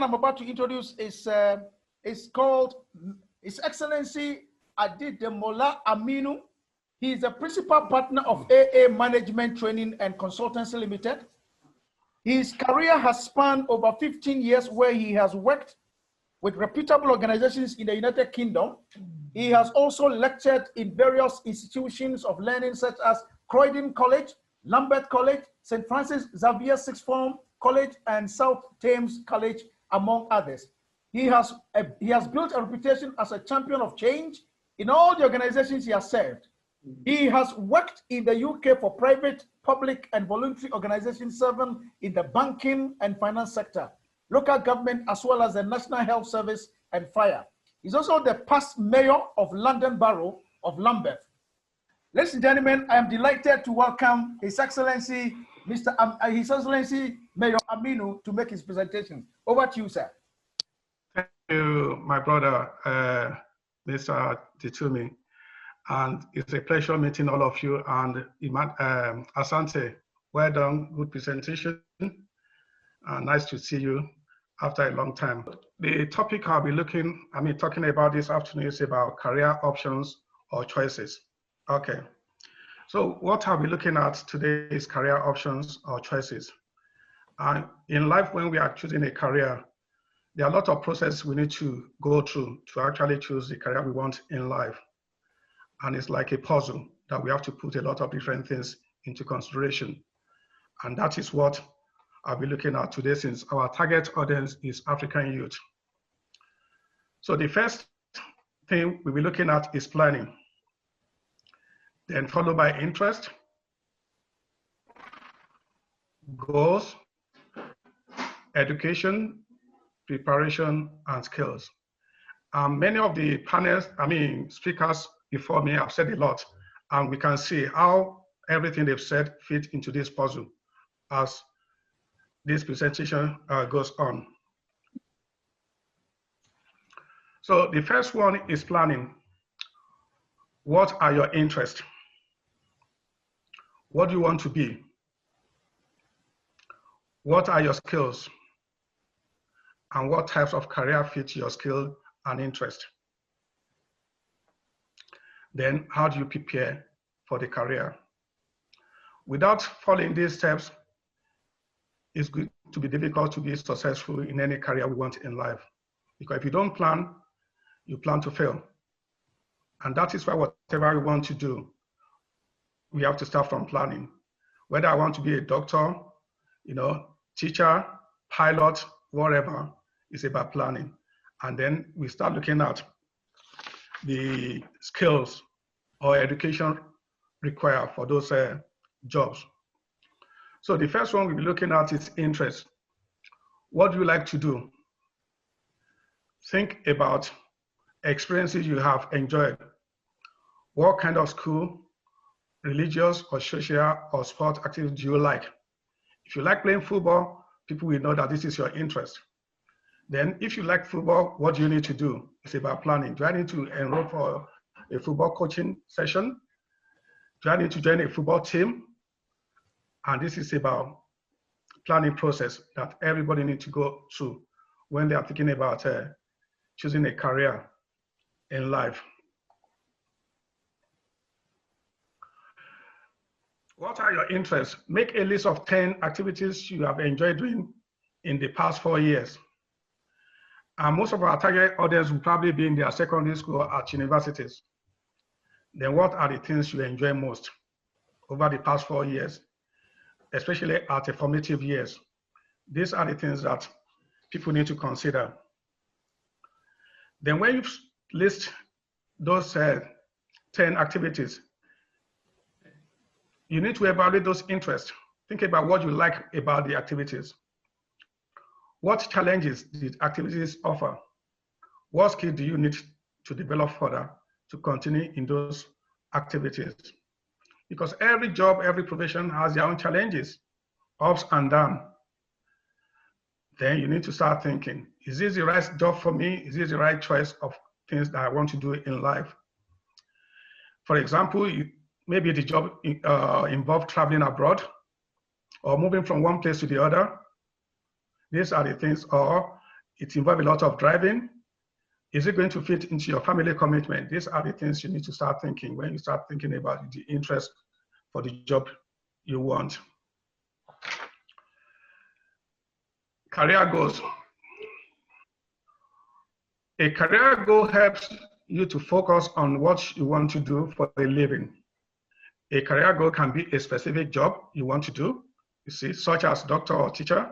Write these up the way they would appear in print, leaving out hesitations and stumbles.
gentleman I'm about to introduce is called His Excellency Adedamola Aminu. He is the principal partner of AA Management Training and Consultancy Limited. His career has spanned over 15 years, where he has worked with reputable organizations in the United Kingdom. He has also lectured in various institutions of learning such as Croydon College, Lambeth College, St. Francis Xavier Sixth Form College, and South Thames College, among others. He has built a reputation as a champion of change in all the organizations he has served. He has worked in the UK for private, public, and voluntary organizations serving in the banking and finance sector, local government, as well as the National Health Service and Fire. He's also the past mayor of London Borough of Lambeth. Ladies and gentlemen, I am delighted to welcome His Excellency, His Excellency Mayor Aminu, to make his presentation. Over to you, sir. Thank you, my brother, Mr. Titumi. And it's a pleasure meeting all of you. And Asante, well done, good presentation. Nice to see you after a long time. The topic I'll be talking about this afternoon is about career options or choices. Okay, so what I'll be looking at today is career options or choices. In life, when we are choosing a career, there are a lot of processes we need to go through to actually choose the career we want in life. And it's like a puzzle that we have to put a lot of different things into consideration. And that is what I'll be looking at today, since our target audience is African youth. So the first thing we'll be looking at is planning, then followed by interest, goals, education, preparation, and skills. Many of the speakers before me have said a lot, and we can see how everything they've said fit into this puzzle as this presentation goes on. So the first one is planning. What are your interests? What do you want to be? What are your skills? And what types of career fit your skill and interest? Then how do you prepare for the career? Without following these steps, it's going to be difficult to be successful in any career we want in life. Because if you don't plan, you plan to fail. And that is why whatever we want to do, we have to start from planning. Whether I want to be a doctor, teacher, pilot, whatever, it's about planning. And then we start looking at the skills or education required for those jobs. So the first one we'll be looking at is interest. What do you like to do? Think about experiences you have enjoyed. What kind of school, religious or social or sport activity do you like? If you like playing football, people will know that this is your interest. Then if you like football, what do you need to do? It's about planning. Do I need to enroll for a football coaching session? Do I need to join a football team? And this is about planning process that everybody needs to go through when they are thinking about choosing a career in life. What are your interests? Make a list of 10 activities you have enjoyed doing in the past 4 years. And most of our target audience will probably be in their secondary school or at universities. Then what are the things you enjoy most over the past 4 years, especially at the formative years? These are the things that people need to consider. Then when you list those 10 activities, you need to evaluate those interests. Think about what you like about the activities. What challenges did activities offer? What skill do you need to develop further to continue in those activities? Because every job, every profession has their own challenges, ups and downs. Then you need to start thinking, is this the right job for me? Is this the right choice of things that I want to do in life? For example, maybe the job involved traveling abroad or moving from one place to the other. These are the things, or it involves a lot of driving? Is it going to fit into your family commitment? These are the things you need to start thinking when you start thinking about the interest for the job you want. Career goals. A career goal helps you to focus on what you want to do for a living. A career goal can be a specific job you want to do, you see, such as doctor or teacher,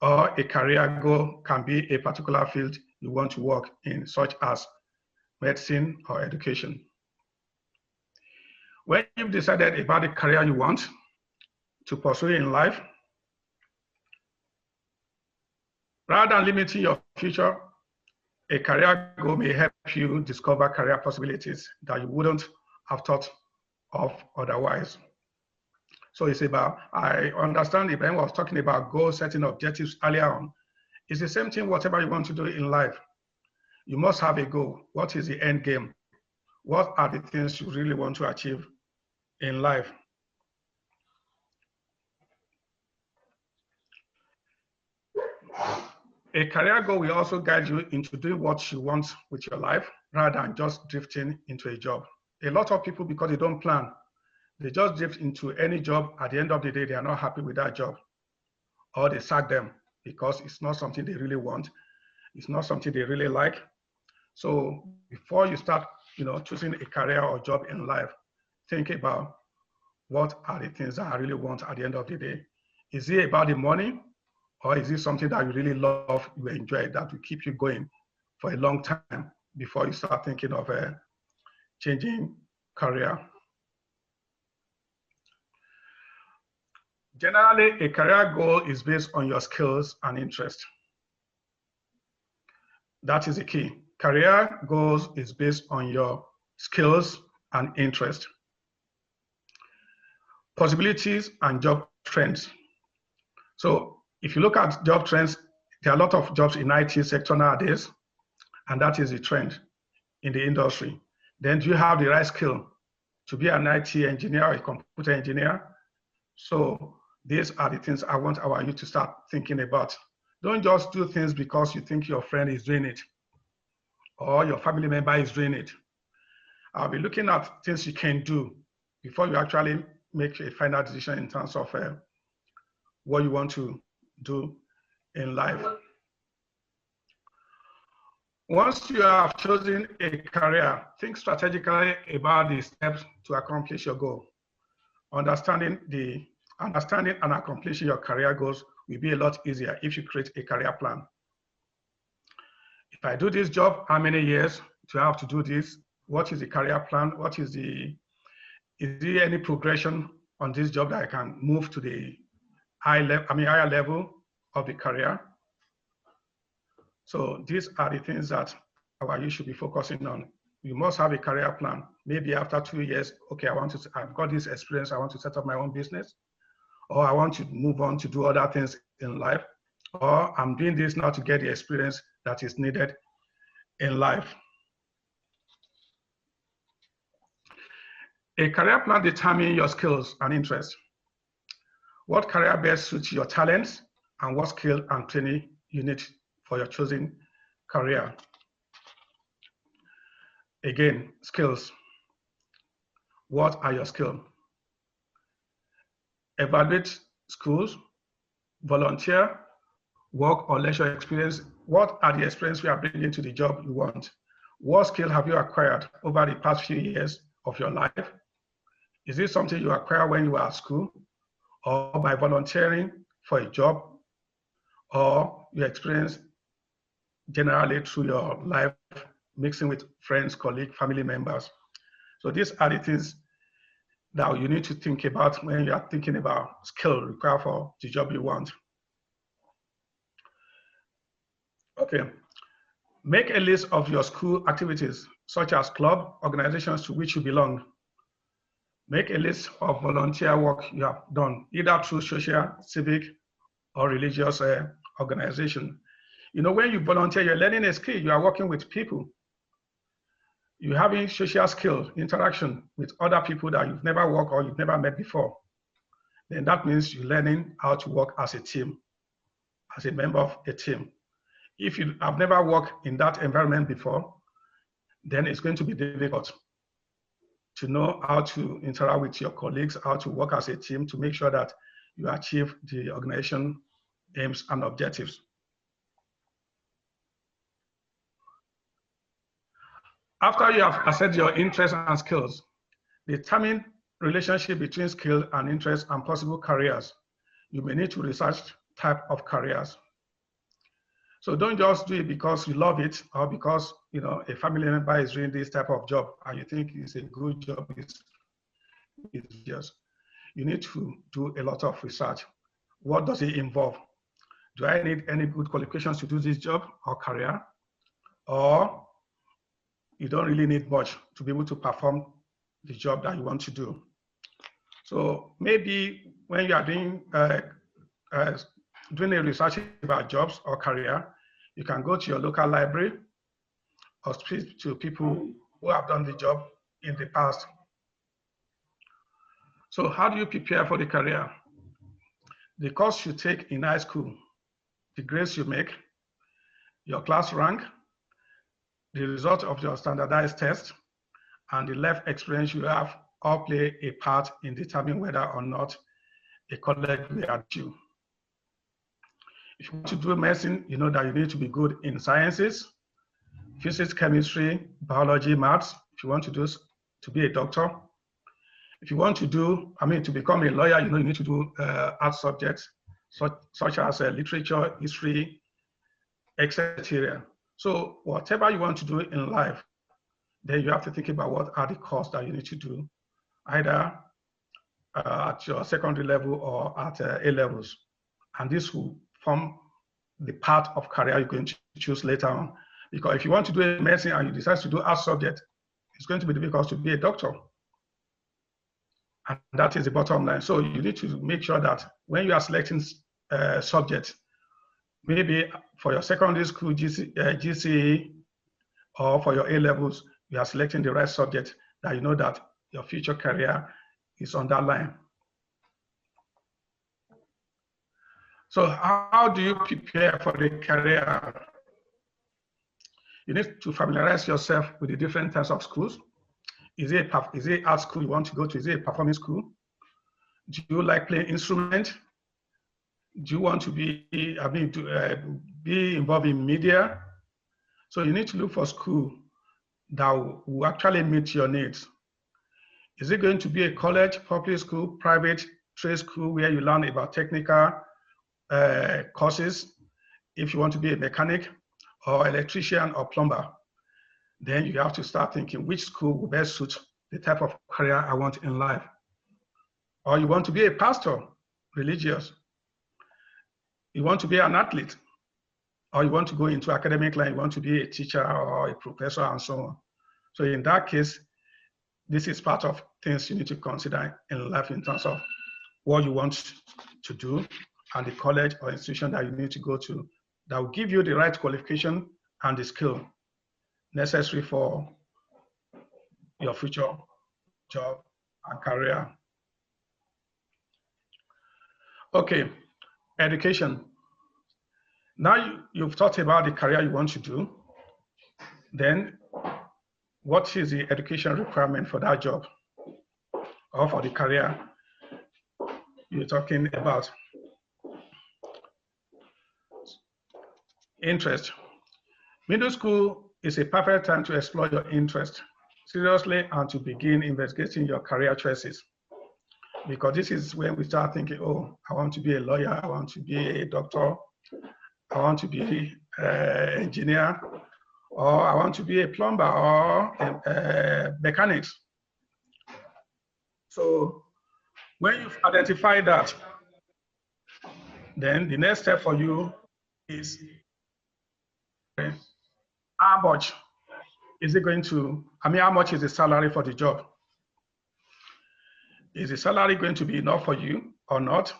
or a career goal can be a particular field you want to work in, such as medicine or education. When you've decided about the career you want to pursue in life, rather than limiting your future, a career goal may help you discover career possibilities that you wouldn't have thought of otherwise. So it's about, I understand Ibrahim was talking about goal setting objectives earlier on. It's the same thing, whatever you want to do in life. You must have a goal. What is the end game? What are the things you really want to achieve in life? A career goal will also guide you into doing what you want with your life rather than just drifting into a job. A lot of people, because they don't plan, they just drift into any job. At the end of the day, they are not happy with that job, or they sack them because it's not something they really want. It's not something they really like. So before you start, choosing a career or job in life, think about what are the things that I really want at the end of the day. Is it about the money, or is it something that you really love, you enjoy, that will keep you going for a long time before you start thinking of changing career? Generally, a career goal is based on your skills and interest. That is the key. Career goals is based on your skills and interest. Possibilities and job trends. So if you look at job trends, there are a lot of jobs in IT sector nowadays, and that is the trend in the industry. Then do you have the right skill to be an IT engineer or a computer engineer? So these are the things I want our youth to start thinking about. Don't just do things because you think your friend is doing it or your family member is doing it. I'll be looking at things you can do before you actually make a final decision in terms of what you want to do in life. Once you have chosen a career, think strategically about the steps to accomplish your goal. Understanding and accomplishing your career goals will be a lot easier if you create a career plan. If I do this job, how many years do I have to do this? What is the career plan? Is there any progression on this job that I can move to the higher level of the career? So these are the things that our youth should be focusing on. You must have a career plan. Maybe after 2 years, okay, I've got this experience, I want to set up my own business, or I want to move on to do other things in life, or I'm doing this now to get the experience that is needed in life. A career plan determines your skills and interests. What career best suits your talents and what skill and training you need for your chosen career. Again, skills. What are your skills? Evaluate schools, volunteer, work or leisure experience. What are the experience you are bringing to the job you want? What skill have you acquired over the past few years of your life? Is this something you acquired when you were at school or by volunteering for a job, or your experience generally through your life, mixing with friends, colleagues, family members? So these are the things that you need to think about when you are thinking about skill required for the job you want. Okay, make a list of your school activities, such as club, organizations to which you belong. Make a list of volunteer work you have done, either through social, civic, or religious organization. When you volunteer, you're learning a skill, you are working with people. You're having social skill, interaction with other people that you've never worked or you've never met before. Then that means you're learning how to work as a team, as a member of a team. If you have never worked in that environment before, then it's going to be difficult to know how to interact with your colleagues, how to work as a team to make sure that you achieve the organization aims and objectives. After you have assessed your interests and skills, determine relationship between skill and interest and possible careers. You may need to research type of careers. So don't just do it because you love it or because a family member is doing this type of job and you think it's a good job. It's just, you need to do a lot of research. What does it involve? Do I need any good qualifications to do this job or career? Or you don't really need much to be able to perform the job that you want to do. So maybe when you are doing a research about jobs or career, you can go to your local library or speak to people who have done the job in the past. So how do you prepare for the career? The course you take in high school, the grades you make, your class rank, the result of your standardized test, and the life experience you have all play a part in determining whether or not a college will accept you. If you want to do medicine, you know that you need to be good in sciences, physics, chemistry, biology, maths. If you want to be a doctor, if you want to become a lawyer, you need to do art subjects such as literature, history, etc. So whatever you want to do in life, then you have to think about what are the courses that you need to do, either at your secondary level or at A levels. And this will form the part of career you're going to choose later on. Because if you want to do medicine and you decide to do art subject, it's going to be difficult to be a doctor. And that is the bottom line. So you need to make sure that when you are selecting subjects, maybe for your secondary school GCE or for your A levels, you are selecting the right subject that you know that your future career is on that line. So how do you prepare for the career? You need to familiarize yourself with the different types of schools. Is it art school you want to go to? Is it a performing school? Do you like playing instrument? Do you want to be involved in media? So you need to look for school that will actually meet your needs. Is it going to be a college, public school, private, trade school where you learn about technical courses? If you want to be a mechanic or electrician or plumber, then you have to start thinking which school will best suit the type of career I want in life. Or you want to be a pastor, religious. You want to be an athlete, or you want to go into academic line, you want to be a teacher or a professor and so on. So in that case, this is part of things you need to consider in life in terms of what you want to do and the college or institution that you need to go to that will give you the right qualification and the skill necessary for your future job and career. Okay, education. Now you've thought about the career you want to do. Then what is the education requirement for that job or for the career you're talking about? Interest. Middle school is a perfect time to explore your interest seriously and to begin investigating your career choices. Because this is when we start thinking, oh, I want to be a lawyer, I want to be a doctor, I want to be an engineer, or I want to be a plumber or a mechanic. So when you've identified that, then the next step for you is how much is it going to, how much is the salary for the job? Is the salary going to be enough for you or not?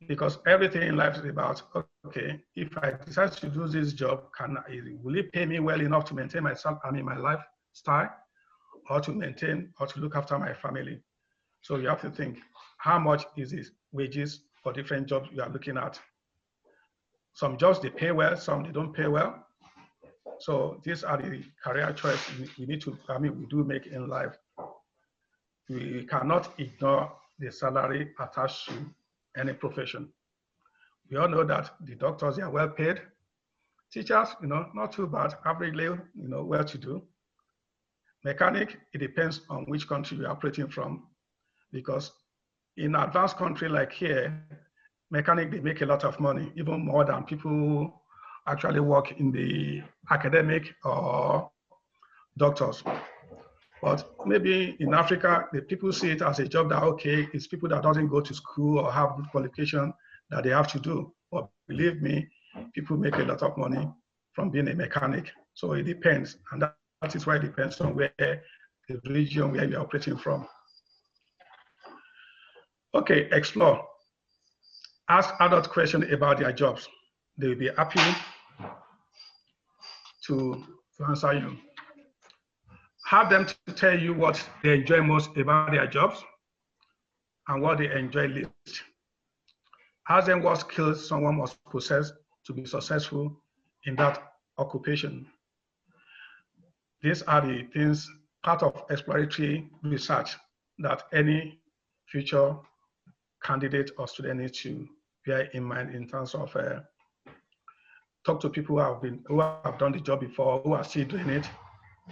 Because everything in life is about, okay, if I decide to do this job, will it pay me well enough to maintain my lifestyle, or to maintain or to look after my family? So you have to think, how much is this wages for different jobs you are looking at? Some jobs, they pay well, some they don't pay well. So these are the career choices we need to, we do make in life. We cannot ignore the salary attached to any profession. We all know that the doctors, they are well paid. Teachers, not too bad, averagely, well to do. Mechanic, it depends on which country you're operating from, because in advanced country like here, mechanic, they make a lot of money, even more than people who actually work in the academic or doctors. But maybe in Africa, the people see it as a job that, okay, it's people that doesn't go to school or have good qualification that they have to do. But believe me, people make a lot of money from being a mechanic. So it depends. And that is why it depends on where the region where you're operating from. Okay, explore. Ask adult questions about their jobs. They will be happy to answer you. Have them to tell you what they enjoy most about their jobs and what they enjoy least. Ask them what skills someone must possess to be successful in that occupation. These are the things, part of exploratory research that any future candidate or student needs to bear in mind in terms of talk to people who have done the job before, who are still doing it.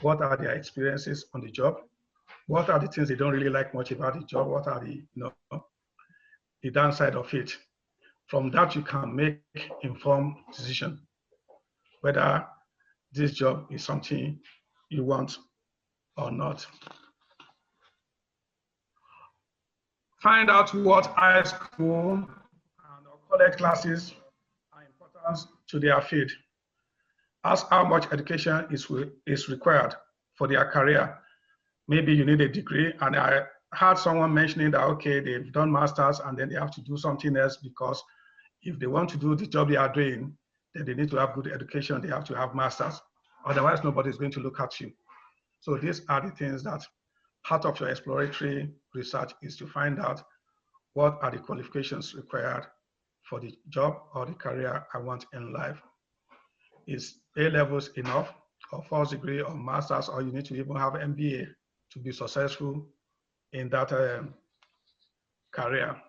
What are their experiences on the job? What are the things they don't really like much about the job? What are the downside of it? From that, you can make informed decision whether this job is something you want or not. Find out what high school and college classes are important to their field. Ask how much education is required for their career. Maybe you need a degree, and I heard someone mentioning that, okay, they've done masters and then they have to do something else, because if they want to do the job they are doing, then they need to have good education, they have to have masters. Otherwise, nobody's going to look at you. So these are the things that part of your exploratory research is to find out what are the qualifications required for the job or the career I want in life. Is A levels enough, or first degree, or masters, or you need to even have MBA to be successful in that career?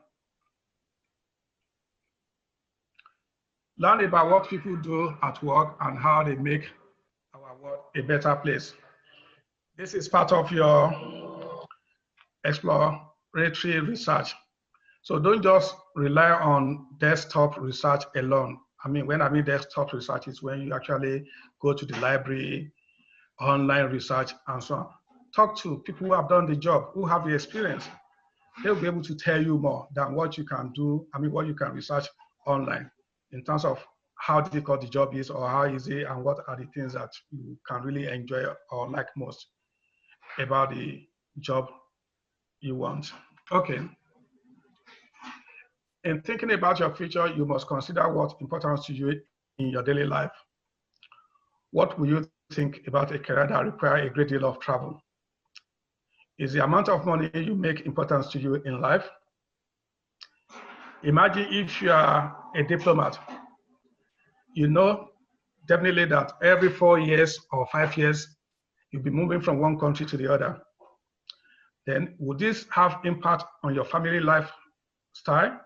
Learn about what people do at work and how they make our world a better place. This is part of your exploratory research. So don't just rely on desktop research alone. When I mean desktop research, is when you actually go to the library, online research, and so on. Talk to people who have done the job, who have the experience. They'll be able to tell you more than what you can do, what you can research online in terms of how difficult the job is, or how easy, and what are the things that you can really enjoy or like most about the job you want. Okay. In thinking about your future, you must consider what's important to you in your daily life. What will you think about a career that requires a great deal of travel? Is the amount of money you make important to you in life? Imagine if you are a diplomat. You know definitely that every 4 years or 5 years, you'll be moving from one country to the other. Then would this have impact on your family lifestyle?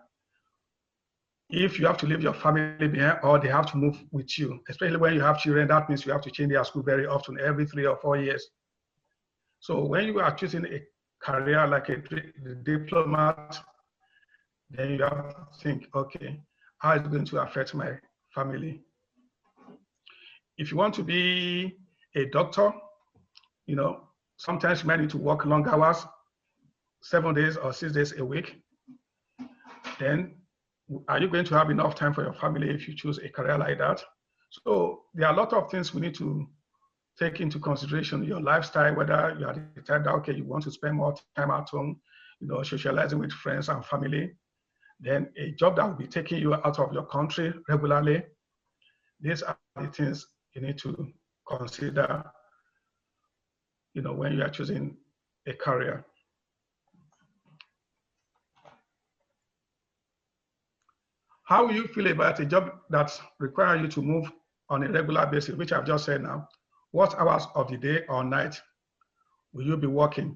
If you have to leave your family behind, or they have to move with you, especially when you have children, that means you have to change their school very often, every 3 or 4 years. So when you are choosing a career like a diplomat, then you have to think, okay, how is it going to affect my family? If you want to be a doctor, sometimes you might need to work long hours, 7 days or 6 days a week. Then are you going to have enough time for your family if you choose a career like that? So there are a lot of things we need to take into consideration. Your lifestyle, whether you are the type that, okay, you want to spend more time at home, socializing with friends and family. Then a job that will be taking you out of your country regularly. These are the things you need to consider, when you are choosing a career. How will you feel about a job that requires you to move on a regular basis, which I've just said now? What hours of the day or night will you be working?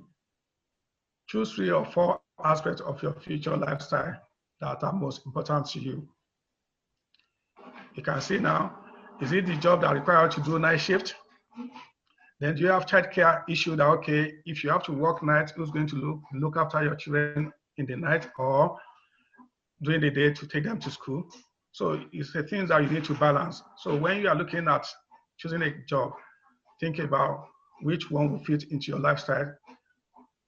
Choose 3 or 4 aspects of your future lifestyle that are most important to you. You can see now, is it the job that requires you to do night shift? Then do you have childcare issue that, okay, if you have to work night, who's going to look after your children in the night or during the day to take them to school? So it's the things that you need to balance. So when you are looking at choosing a job, think about which one will fit into your lifestyle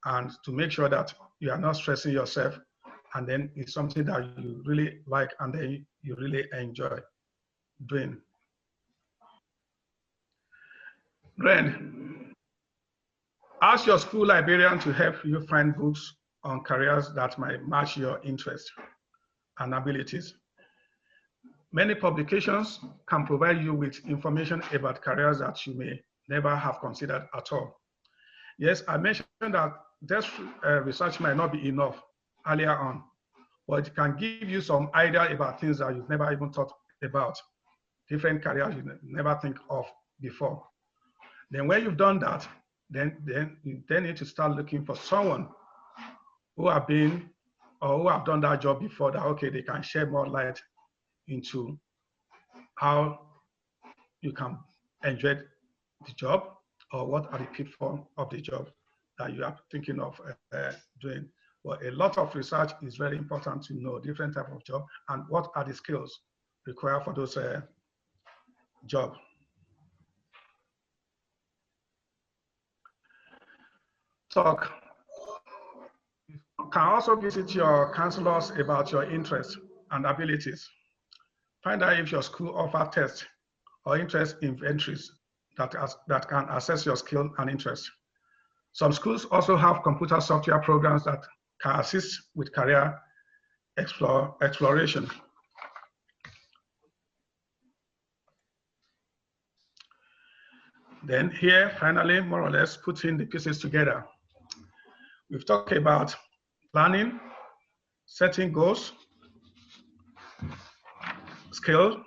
and to make sure that you are not stressing yourself, and then it's something that you really like and then you really enjoy doing. Ren, ask your school librarian to help you find books on careers that might match your interests and abilities. Many publications can provide you with information about careers that you may never have considered at all. Yes, I mentioned that this research might not be enough earlier on, but it can give you some idea about things that you've never even thought about, different careers you never think of before. Then when you've done that, then you need to start looking for someone who have been or who have done that job before, that okay, they can shed more light into how you can enjoy the job or what are the pitfalls of the job that you are thinking of doing. Well, a lot of research is very important to know different type of job and what are the skills required for those jobs. Talk. You can also visit your counselors about your interests and abilities. Find out if your school offers tests or interest inventories that can assess your skill and interest. Some schools also have computer software programs that can assist with career exploration. Then here, finally, more or less, putting the pieces together. We've talked about planning, setting goals, skill,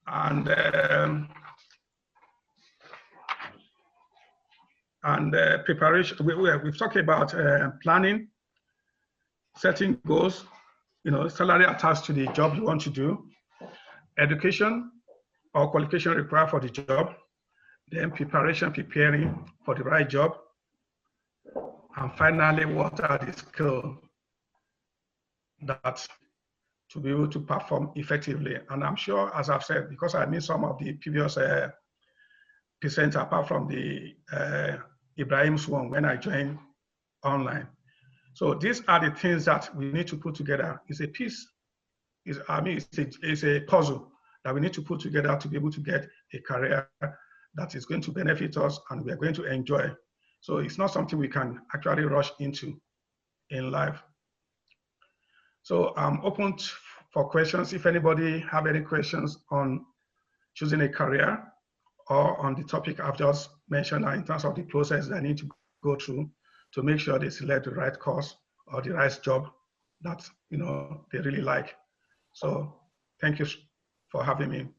and preparation. We've talked about planning, setting goals, salary attached to the job you want to do, education or qualification required for the job, then preparing for the right job, and finally, what are the skills that to be able to perform effectively. And I'm sure, as I've said, because I missed some of the previous presenters, apart from the Ibrahim's one when I joined online. So these are the things that we need to put together. It's a piece, it's a puzzle that we need to put together to be able to get a career that is going to benefit us and we are going to enjoy. So it's not something we can actually rush into in life. So I'm open for questions. If anybody have any questions on choosing a career or on the topic I've just mentioned in terms of the process they need to go through to make sure they select the right course or the right job that they really like. So thank you for having me.